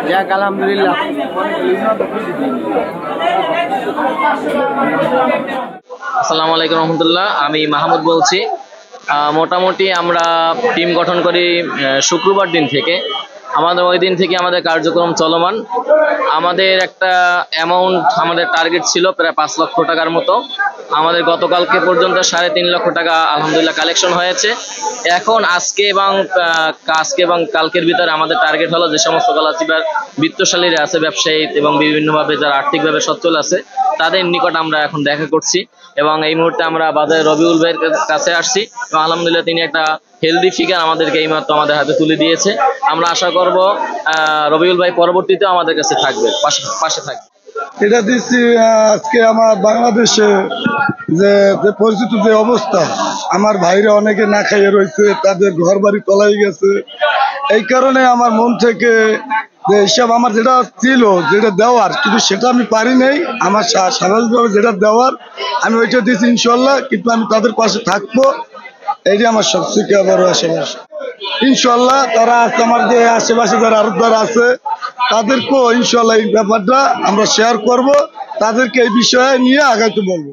যাক আলহামদুলিল্লাহ। আসসালামু আলাইকুম রহমতুল্লাহ, আমি মাহমুদ বলছি। মোটামুটি আমরা টিম গঠন করি শুক্রবার দিন থেকে। আমাদের ওই দিন থেকে আমাদের কার্যক্রম চলমান। আমাদের একটা অ্যামাউন্ট, আমাদের টার্গেট ছিল প্রায় 5 লক্ষ টাকার মতো। আমাদের গতকালকে পর্যন্ত 3.5 লক্ষ টাকা আলহামদুলিল্লাহ কালেকশন হয়েছে। এখন আজকে এবং কালকের ভিতরে আমাদের টার্গেট হলো যে সমস্ত গলাচিপার বিত্তশালীরা আছে, ব্যবসায়ী এবং বিভিন্নভাবে যারা আর্থিকভাবে সচ্ছল আছে, তাদের নিকট আমরা এখন দেখা করছি। এবং এই মুহূর্তে আমরা বাজারে রবিউল ভাইয়ের কাছে আসছি এবং আলহামদুলিল্লাহ তিনি একটা হেলদি ফিগার আমাদেরকে এইমাত্র আমাদের হাতে তুলে দিয়েছে। আমরা আশা করব রবিউল ভাই পরবর্তীতেও আমাদের কাছে থাকবে, পাশে থাকবে। এটা দিচ্ছি আজকে আমার বাংলাদেশে যে পরিচিত যে অবস্থা, আমার ভাইরা অনেকে না খাইয়ে রয়েছে, তাদের ঘর বাড়ি তলাই গেছে। এই কারণে আমার মন থেকে যে হিসাব আমার যেটা ছিল, যেটা দেওয়ার, কিন্তু সেটা আমি পারি নাই। আমার স্বাভাবিকভাবে যেটা দেওয়ার আমি ওইটা দিচ্ছি ইনশাল্লাহ, কিন্তু আমি তাদের পাশে থাকবো, এইটা আমার সবথেকে বড় আশাবাস। ইনশাল্লাহ তারা আছে, আমার যে আশেপাশে যারা আরবদার আছে তাদেরকেও ইনশাল্লাহ এই ব্যাপারটা আমরা শেয়ার করব, তাদেরকে এই বিষয়ে নিয়ে আগাইতে বলবো।